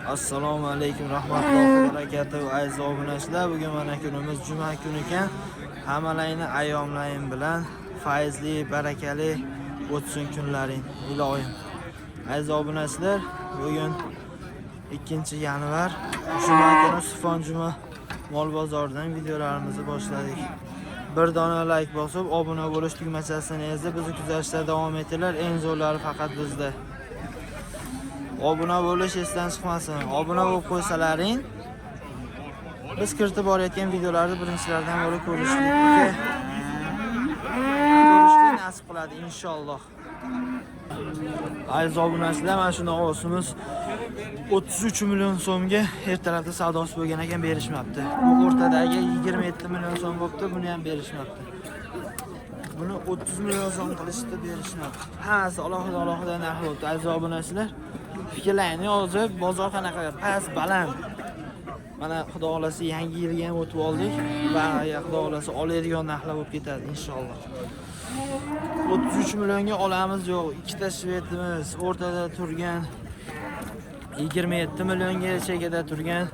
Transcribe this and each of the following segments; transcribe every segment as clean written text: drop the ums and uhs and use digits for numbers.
Assalomu alaykum, rahmatullohi va barakatuh. Aziz obunachilar, bugun mana kunimiz juma kuni ekan. Hammalarni ayyomlaring bilan fayzli, barakali o'tsin kunlaring, ilohim. Aziz obunachilar, bugun 2-yanvar, juma kuni Sifon juma mol bozoridan videolarimizni boshladik. Bir dona like bosib, obuna bo'lish tugmachasini ezib, bizni kuzatishda davom etinglar. Eng zo'rlari faqat bizda. Obuna bo'lish esdan chiqmasin. Obuna bo'lib qo'ysalaring, biz kiritib borayotgan videolarni birinchilardan bo'lib ko'rishlik nasib qiladi inshaalloh. Aziz obunachilar, mana shuni ovosimiz 33 million so'mga ertalabda savdosi bo'lgan ekan, berishmabdi. Bu o'rtadagi 27 million so'm bo'pti, buni ham berishmabdi. Buni 30 million so'm qilishdi, berishmabdi. Hammasi alohida narx bo'pti. Aziz obunachilar, fikrlayni yozib, bozor qanaqa past, baland. Mana xudo xolasa yangi yilga ham o'tib oldik va xudo xolasa oladigan narxlar bo'lib ketadi inshaalloh. 33 millionga olamiz yo'q. Ikkita shvedimiz o'rtada turgan 27 millionga chekada turgan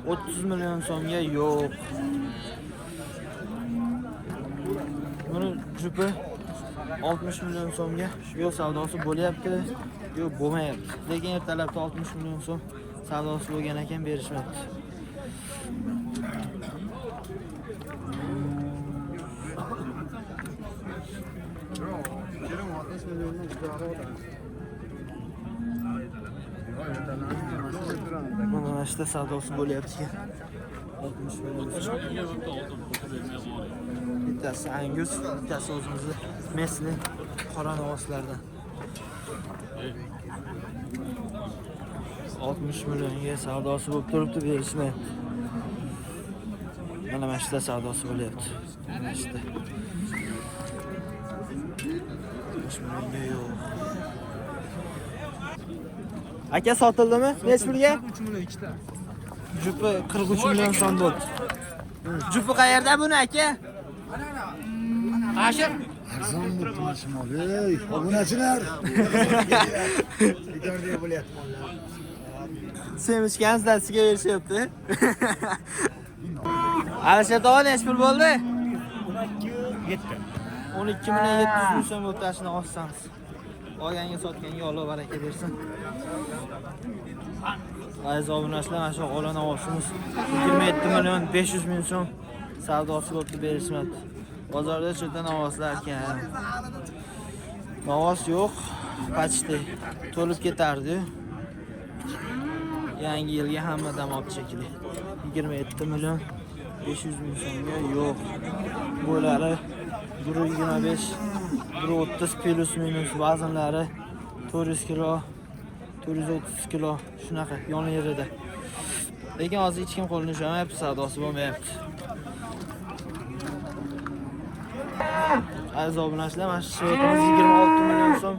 30 million so'mga yo'q. Buni jupi 60 million so'mga yo'q savdosi bo'lyapti, yo'q bo'lmayapti. Lekin ertalabda 60 million so'm savdosi bo'lgan ekan, berishmabdi. Mana işte savdosi bo'lyapti ekan. 60 million so'm. Bittasi Angus, bittasi o'zimizni Mesli qora novoslardan. 60 millionga savdosi bo'lib turibdi, berishmayapti. Mana mashta savdosi bo'lyapti. Mana işte. 60 millionga yo'q. Aka sotildimi? Nech pulga? 3 million ikkita. Jupi 43 million so'm bo'ldi. Jupi qayerda buni aka? Ashir. Arzon bo'lib mashmol. Ey, obunachilar. Idarga bo'lyapti mollar. Semishganizdan sizga berishyapti. Alisher tog'a nech pul bo'ldi? 12 million 700 ming so'm bo'ldi, shuni olsangiz. Olganga sotganga Alloh baraka bersin. Aziz obunachilar, mana shu olana olishimiz 27 million 500 ming so'm savdosi bo'lib berishmadi. Bozorda cho'ta novoslar ekan. Novos yo'q, pachti to'lib ketardi. Yangi yilga hammadan olib chekili. 27 million 500 ming so'mga yo'q. Bo'lari 1.25, 1.30 plus minus vaznlari 400 kilo, 430 kilo shunaqa yon yerida. Lekin hozir hech kim qo'lini ushlamayapti, savdosi bo'lmayapti. Aziz obunachilar, mana shu 26 million so'm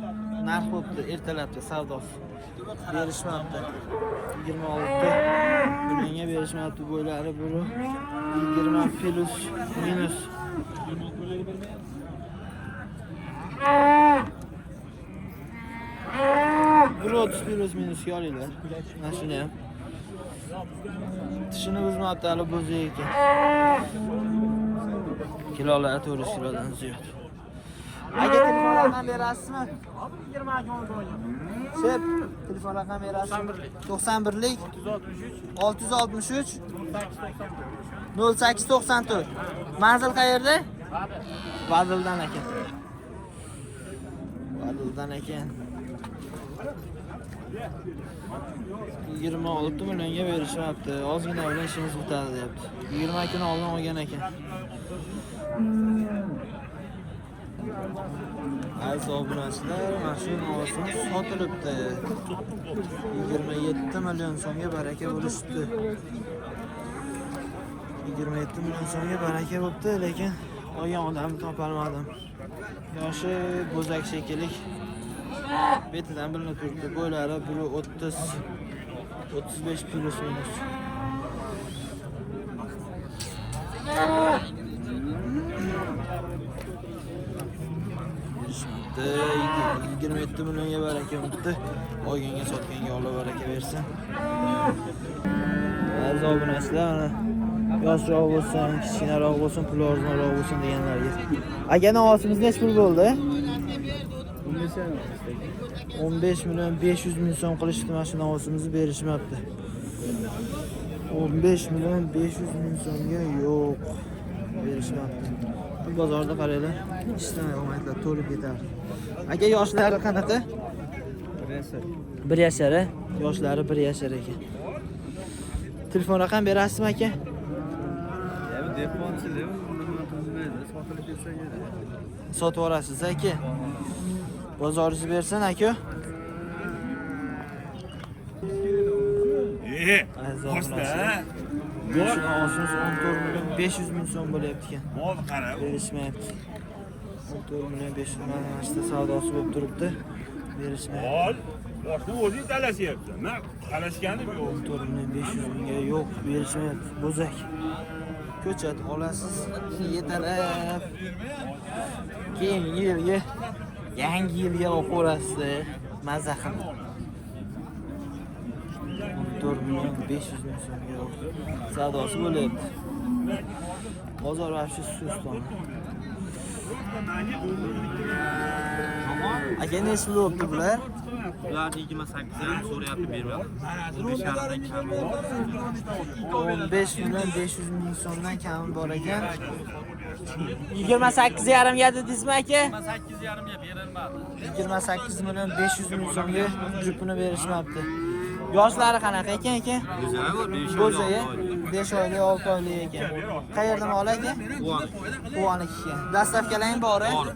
narx bo'libdi ertalabda savdosi. Berishmabdi. 26 millionga berishmabdi. Bo'ylari biri 20 plus minus. Biri 30 plus minus olinglar. Mana shuni ham. Tishini buzmabdi, hali bo'zi ekan. Kilolari 400 kilodan ziyod. Aka telefon raqam berasizmi? 20 ga oldim. Shep, telefon raqam berasizmi? 91lik 663 0894. Manzil qayerda? Vadildan ekan. Vadildan ekan. 26 millionga berishmabdi. Ozgina bilan ishimiz bitadi deyapti. 20 kun oldin olgan ekan. Aziz obunachilar, mana shu novosimiz sotilibdi. 27 million so'mga baraka bo'lishdi. 27 million so'mga baraka bo'libdi, lekin olgan odamni topolmadim. Yoshi bo'zak shekilli. Betidan bilinib turibdi. Bo'ylari 1.30 35 plus minus. berishmabdi. 27 millionga baraka bo'libdi. Olganga sotganga Alloh baraka bersin. obunachilar, mana yoshroq bo'lsin, kichkinaroq bo'lsin, pul arzonroq bo'lsin deganlarga. Aka navosimiz nech pul bo'ldi? 15 million 500 ming so'm qilishdi, mana shu navosimizni berishmabdi. 15 million 500 ming so'mga yo'q, berishmabdi. Bu bozorda qaranglar, ishlamay omadlar to'lib ketar. Aka yoshlari qanaqa? 1 yashar. Yoshlari 1 yashar ekan. Telefon raqam berasizmi aka? Sotib olasiz aka. Bozoringiz bersin aka. Boshqa olsangiz 14 million 500 ming so'm bo'lyapti ekan. Mol qara. Berishmayapti. 14 million 500 ming mana savdosi bo'lib turibdi. Berishmayapti. Mol boshqa o'zingiz talashyapsiz. Men talashganim yo'q. 14 million 500 mingga yo'q, berishmayapti. Bo'zak. Ko'chat olasiz, yetalab. Keyingi yilga, yangi yilga o'qirasiz. Mazza qilib. 14 million 500 ming so'mga yo'q. Savdosi bo'lyapti. Bozor vaqti suston. Aka nech pul bo'libdi bular? Ular 28 ham so'rayapti, bermadi. 15 dan kami. 15 million 500 ming so'mdan kami bor ekan. 28,5 ga dedingizmi aka? 28,5 ga berilmadi. 28 million 500 ming so'mga jupini berishmabdi. Yoshlari qanaqa ekan aka? Bo'zaya 5 oylik 6 oylik ekan. Qayerdan oladi? Quvoniki. Dastavkalaring bor? Bor.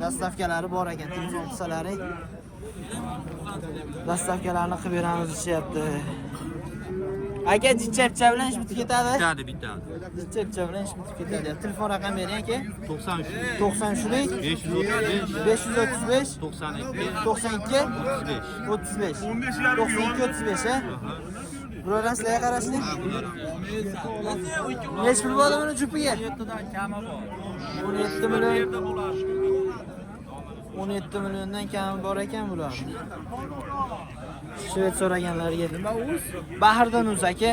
Dastavkalari bor ekan. Telefon qilsalaring. Dastavkalarni qilib beramiz deyapti. Aka jichapcha bilan ish bitib ketadi? Bitadi. Jichapcha bilan ish bitib ketadi. Telefon raqam bering aka. 93 93lik 535 92 92 35 92 35 ha? Bulardan sizlarga qarashli. Nech pul bo'ldi buni jupiga? 17 million. 17 milliondan kami bor ekan bular. Shved so'raganlarga. Bahrdan o'z aka.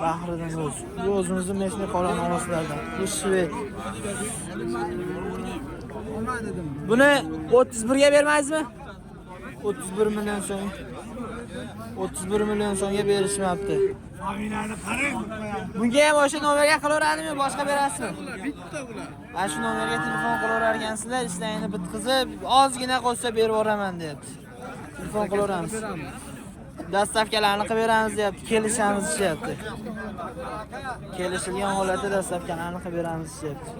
Bahrdan o'z. Bu o'zimizning mesni qolgan ovozlardan. Bu shved. Buni 31 ga bermaysizmi? 31 million so'm. 31 million so'mga berishmabdi. Bunga ham o'sha nomerga qilaveradimi, boshqa berasizmi? Bitta bular. Ana shu nomerga telefon qilaverargansizlar, ishlayni bitkizib, ozgina qo'shsa berib yuboraman deyapti. Telefon qilaveramiz. Dastavkalarni qilib beramiz deyapti, kelishamiz deyapti. Kelishilgan holatda dastavkalarni qilib beramiz deyapti.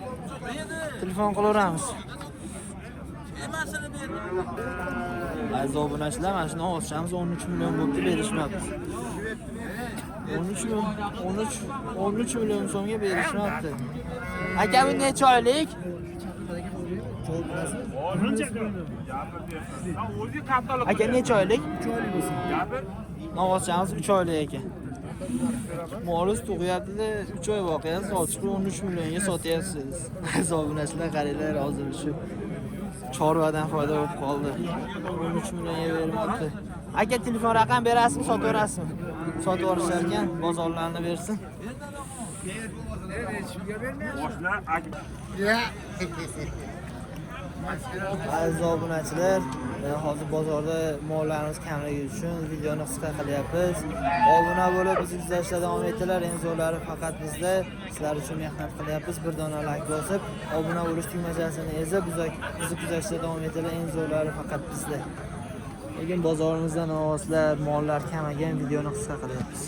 Telefon qilaveramiz. Aziz obunachilar, mana shuni olishamiz 13 million bo'lib berishmabdi. 13 million so'mga berishmabdi. Aka bu necha oylik? Aka necha oylik? 3 oylik bo'lsin. Navozchamiz 3 oylik ekan. Molis tug'yapti-da, 3 oy voqeasi sotish 13 millionga sotyapsiz. Aziz obunachilar, qaranglar, hozir shu chorvadan foyda bo'lib qoldi. 13 millionga bermoqda. Aka telefon raqam berasizmi, sotaverasizmi? Sotib olishar ekan, bozorlarni bersin. Aziz obunachilar, hozir bozorda mollarimiz kamligi uchun videoni qisqa qilyapmiz. Obuna bo'lib bizni kuzatishda davom etinglar. Eng zo'rlari faqat bizda. Sizlar uchun mehnat qilyapmiz. Bir dona like bosib, obuna bo'lish tugmachasini ezib, bizni kuzatishda davom etinglar. Eng zo'rlari faqat bizda. Lekin bozorimizda novoslar, mollar kam ekan, videoni qisqa qilyapmiz.